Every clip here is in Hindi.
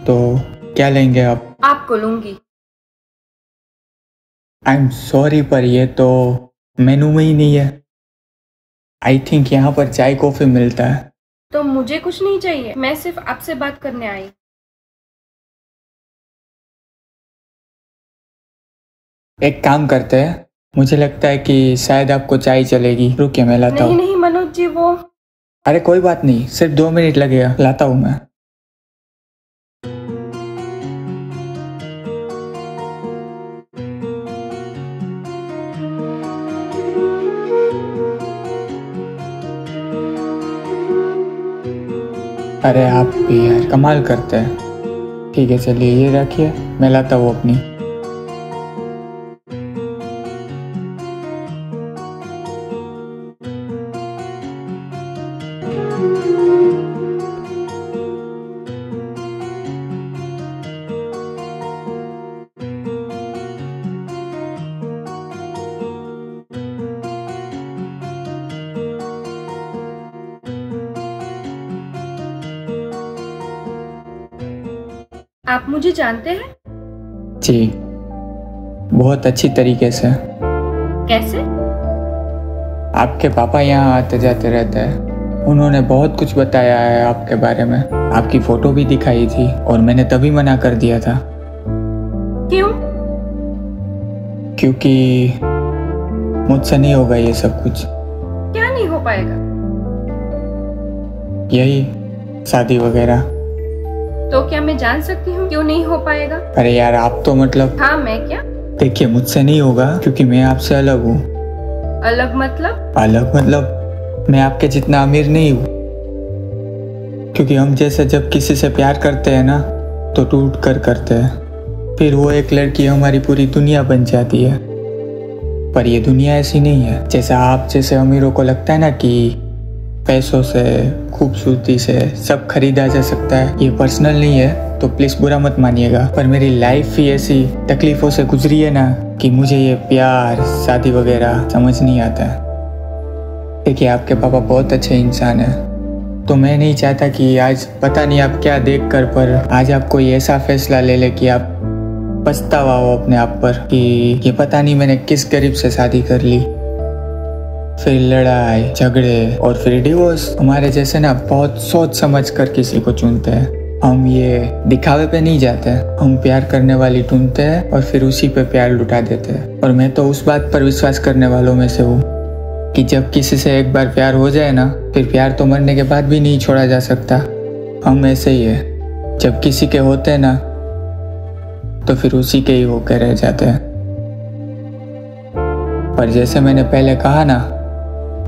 तो क्या लेंगे आप? आपको लूंगी। आई एम सॉरी पर ये तो मेनू में ही नहीं है। आई थिंक यहाँ पर चाय कॉफी मिलता है। तो मुझे कुछ नहीं चाहिए, मैं सिर्फ आपसे बात करने आई। एक काम करते हैं, मुझे लगता है कि शायद आपको चाय चलेगी। रुकिए मैं लाता हूँ। नहीं मनोज जी, वो अरे कोई बात नहीं, सिर्फ 2 मिनट लगेगा, लाता हूँ मैं। अरे आप भी यार कमाल करते हैं। ठीक है चलिए ये रखिए, मैं लाता हूँ अपनी। आप मुझे जानते हैं? जी, बहुत अच्छी तरीके से। कैसे? आपके पापा यहाँ आते जाते रहते हैं। उन्होंने बहुत कुछ बताया है आपके बारे में। आपकी फोटो भी दिखाई थी और मैंने तभी मना कर दिया था। क्यों? क्योंकि मुझसे नहीं होगा ये सब कुछ। क्या नहीं हो पाएगा? यही शादी वगैरह। तो क्या मैं जान सकती हूँ क्यों नहीं हो पाएगा? अरे यार आप तो मतलब। हाँ मैं क्या? देखिए मुझसे नहीं होगा क्योंकि मैं आपसे अलग हूँ। अलग मतलब? अलग मतलब मैं आपके जितना अमीर नहीं हूँ। क्योंकि हम जैसे जब किसी से प्यार करते हैं ना तो टूट कर करते हैं, फिर वो एक लड़की हमारी पूरी दुनिया बन जाती है। पर ये दुनिया ऐसी नहीं है जैसा आप जैसे अमीरों को लगता है ना कि पैसों से खूबसूरती से सब खरीदा जा सकता है। ये पर्सनल नहीं है तो प्लीज बुरा मत मानिएगा, पर मेरी लाइफ ही ऐसी तकलीफों से गुजरी है ना कि मुझे ये प्यार शादी वगैरह समझ नहीं आता है। देखिए आपके पापा बहुत अच्छे इंसान हैं, तो मैं नहीं चाहता कि आज पता नहीं आप क्या देख कर पर आज आप कोई ऐसा फैसला ले ले कि आप पछतावा हो अपने आप पर कि ये पता नहीं मैंने किस गरीब से शादी कर ली। फिर लड़ाई झगड़े और फिर डिवोर्स। हमारे जैसे ना बहुत सोच समझ कर किसी को चुनते हैं। हम ये दिखावे पे नहीं जाते, हम प्यार करने वाली ढूंढते हैं और फिर उसी पे प्यार लुटा देते हैं। और मैं तो उस बात पर विश्वास करने वालों में से हूँ कि जब किसी से एक बार प्यार हो जाए ना फिर प्यार तो मरने के बाद भी नहीं छोड़ा जा सकता। हम ऐसे ही है, जब किसी के होते हैं ना तो फिर उसी के ही होकर रह जाते हैं। पर जैसे मैंने पहले कहा ना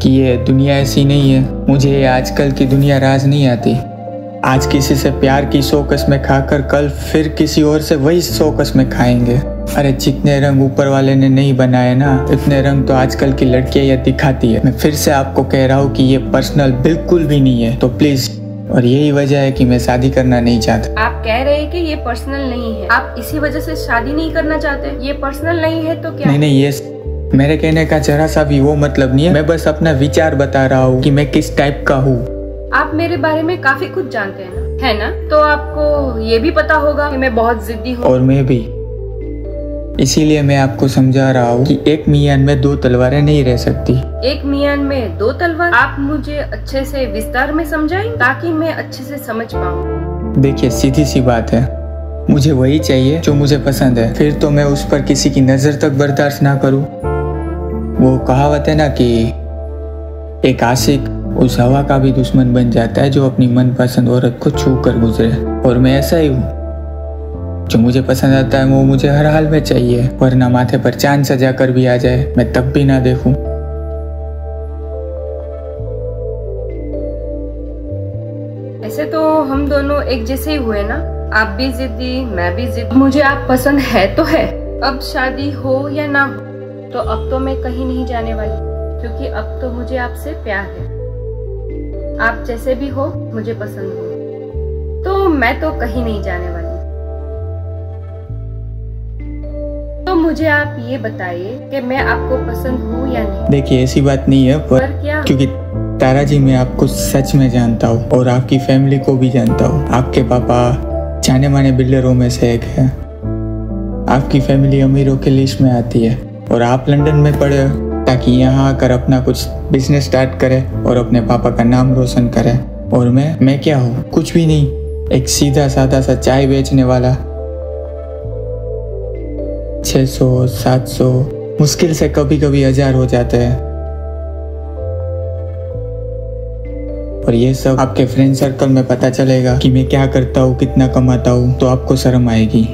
कि ये दुनिया ऐसी नहीं है, मुझे ये आजकल की दुनिया राज नहीं आती। आज किसी से प्यार की 100 कस्में खाकर कल फिर किसी और से वही 100 कस्में खाएंगे। अरे जितने रंग ऊपर वाले ने नहीं बनाए ना इतने रंग तो आजकल की लड़कियां ये दिखाती है। मैं फिर से आपको कह रहा हूँ कि ये पर्सनल बिल्कुल भी नहीं है, तो प्लीज। और यही वजह है कि मैं शादी करना नहीं चाहता। आप कह रहे हैं कि ये पर्सनल नहीं है, आप इसी वजह से शादी नहीं करना चाहते? ये पर्सनल नहीं है तो क्या? नहीं ये मेरे कहने का जरा सा भी वो मतलब नहीं है। मैं बस अपना विचार बता रहा हूँ कि मैं किस टाइप का हूँ। आप मेरे बारे में काफी कुछ जानते हैं ना, है ना? तो आपको ये भी पता होगा कि मैं बहुत जिद्दी हूँ। और मैं भी। इसीलिए मैं आपको समझा रहा हूँ कि एक मियान में 2 तलवारें नहीं रह सकती। एक मियान में दो तलवार। आप मुझे अच्छे से विस्तार में समझाएं ताकि मैं अच्छे से समझ पाऊँ। देखिए, सीधी सी बात है, मुझे वही चाहिए जो मुझे पसंद है, फिर तो मैं उस पर किसी की नजर तक बर्दाश्त ना करूं। वो कहावत है ना कि एक आशिक उस हवा का भी दुश्मन बन जाता है जो अपनी मनपसंद औरत को छू कर गुजरे, और मैं ऐसा ही हूँ। जो मुझे पसंद आता है वो मुझे हर हाल में चाहिए, वरना माथे पर चांद सजा कर भी आ जाए मैं तब भी ना देखूं। ऐसे तो हम दोनों एक जैसे ही हुए ना, आप भी जिद्दी मैं भी जिद्दी। मुझे आप पसंद है तो है, अब शादी हो या ना हो तो अब तो मैं कहीं नहीं जाने वाली, क्योंकि अब तो मुझे आपसे प्यार है। आप जैसे भी हो मुझे पसंद हो, तो मैं तो कहीं नहीं जाने वाली। तो मुझे आप ये बताइए कि मैं आपको पसंद हूँ या नहीं। देखिए, ऐसी बात नहीं है, पर क्या? क्योंकि तारा जी, मैं आपको सच में जानता हूँ और आपकी फैमिली को भी जानता हूँ। आपके पापा जाने माने बिल्डरों में से एक है, आपकी फैमिली अमीरों की लिस्ट में आती है, और आप लंदन में पढ़े ताकि यहाँ आकर अपना कुछ बिजनेस स्टार्ट करें और अपने पापा का नाम रोशन करें। और मैं क्या हूँ? कुछ भी नहीं, एक सीधा साधा सा चाय बेचने वाला। 600, 700, मुश्किल से कभी कभी 1000 हो जाते हैं। और ये सब आपके फ्रेंड सर्कल में पता चलेगा कि मैं क्या करता हूँ, कितना कमाता हूँ, तो आपको शर्म आएगी,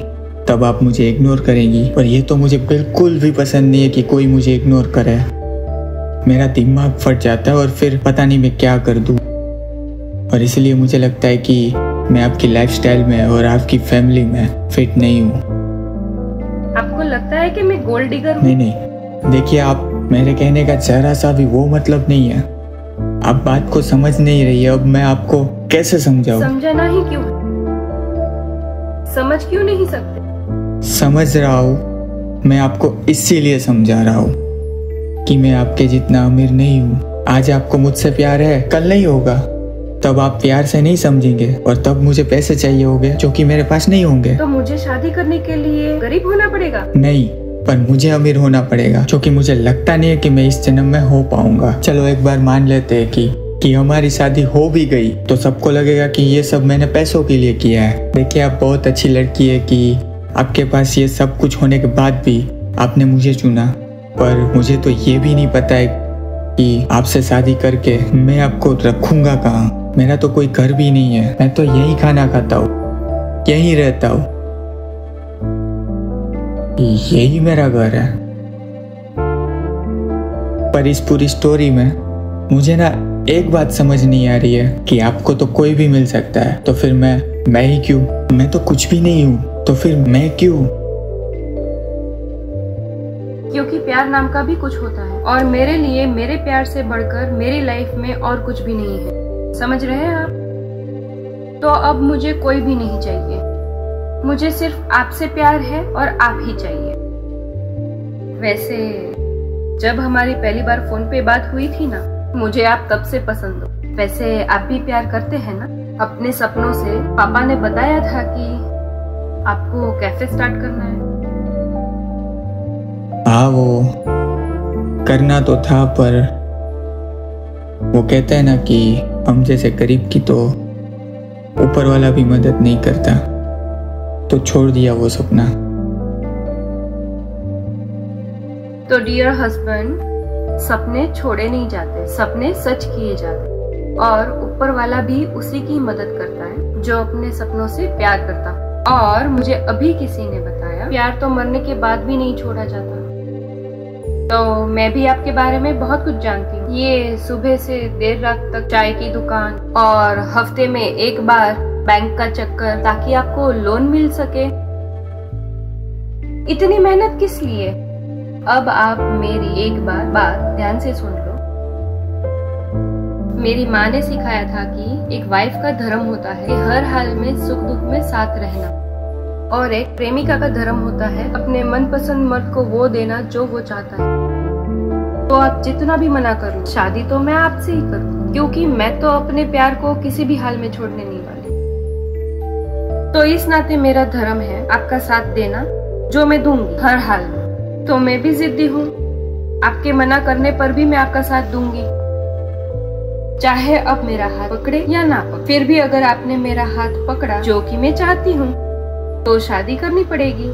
तब आप मुझे इग्नोर करेंगी। और ये तो मुझे बिल्कुल भी पसंद नहीं है कि कोई मुझे इग्नोर करे। मेरा दिमाग फट जाता है और फिर पता नहीं मैं क्या कर दूँ। और इसलिए मुझे लगता है कि मैं आपकी लाइफस्टाइल में और आपकी फैमिली में फिट नहीं हूँ। आपको लगता है कि मैं गोल्ड डिगर हूँ? नहीं, देखिए, आप मेरे कहने का जरा सा भी वो मतलब नहीं है। आप बात को समझ नहीं रही है। अब मैं आपको कैसे समझाऊं? समझाना ही क्यों? समझ क्यों नहीं सकते? समझ रहा हूँ, मैं आपको इसीलिए समझा रहा हूँ कि मैं आपके जितना अमीर नहीं हूँ। आज आपको मुझसे प्यार है, कल नहीं होगा, तब आप प्यार से नहीं समझेंगे, और तब मुझे पैसे चाहिए होंगे जो कि मेरे पास नहीं होंगे। तो मुझे शादी करने के लिए गरीब होना पड़ेगा? नहीं, पर मुझे अमीर होना पड़ेगा, क्योंकि मुझे लगता नहीं है कि मैं इस जन्म में हो पाऊंगा। चलो एक बार मान लेते हैं कि हमारी शादी हो भी गई, तो सबको लगेगा कि ये सब मैंने पैसों के लिए किया है। देखिए, आप बहुत अच्छी लड़की है कि आपके पास ये सब कुछ होने के बाद भी आपने मुझे चुना, पर मुझे तो ये भी नहीं पता है कि आपसे शादी करके मैं आपको रखूंगा कहाँ। मेरा तो कोई घर भी नहीं है, मैं तो यही खाना खाता हूँ, यही रहता हूँ, यही मेरा घर है। पर इस पूरी स्टोरी में मुझे ना एक बात समझ नहीं आ रही है कि आपको तो कोई भी मिल सकता है, तो फिर मैं ही क्यों? मैं तो कुछ भी नहीं हूँ, तो फिर मैं क्यों? क्योंकि प्यार नाम का भी कुछ होता है, और मेरे लिए मेरे प्यार से बढ़कर मेरी लाइफ में और कुछ भी नहीं है। समझ रहे हैं आप? तो अब मुझे कोई भी नहीं चाहिए, मुझे सिर्फ आपसे प्यार है और आप ही चाहिए। वैसे जब हमारी पहली बार फोन पे बात हुई थी ना, मुझे आप तब से पसंद हो। वैसे आप भी प्यार करते हैं ना? अपने सपनों से पापा ने बताया था कि आपको कैफे स्टार्ट करना है। हाँ, वो करना तो था, पर वो कहते हैं ना कि हम जैसे गरीब की तो ऊपर वाला भी मदद नहीं करता, तो छोड़ दिया वो सपना। तो डियर हस्बैंड, सपने छोड़े नहीं जाते, सपने सच किए जाते, और ऊपर वाला भी उसी की मदद करता है जो अपने सपनों से प्यार करता। और मुझे अभी किसी ने बताया प्यार तो मरने के बाद भी नहीं छोड़ा जाता। तो मैं भी आपके बारे में बहुत कुछ जानती हूँ। ये सुबह से देर रात तक चाय की दुकान, और हफ्ते में एक बार बैंक का चक्कर ताकि आपको लोन मिल सके। इतनी मेहनत किस लिए? अब आप मेरी एक बात ध्यान से सुन लो। मेरी माँ ने सिखाया था कि एक वाइफ का धर्म होता है हर हाल में सुख दुख में साथ रहना, और एक प्रेमिका का धर्म होता है अपने मनपसंद मर्द को वो देना जो वो चाहता है। तो आप जितना भी मना कर लो, शादी तो मैं आपसे ही करूँ, क्योंकि मैं तो अपने प्यार को किसी भी हाल में छोड़ने नहीं वाली। तो इस नाते मेरा धर्म है आपका साथ देना, जो मैं दूंगी हर हाल में। तो मैं भी जिद्दी हूँ, आपके मना करने पर भी मैं आपका साथ दूंगी, चाहे अब मेरा हाथ पकड़े या ना पकड़े। फिर भी अगर आपने मेरा हाथ पकड़ा, जो कि मैं चाहती हूँ, तो शादी करनी पड़ेगी।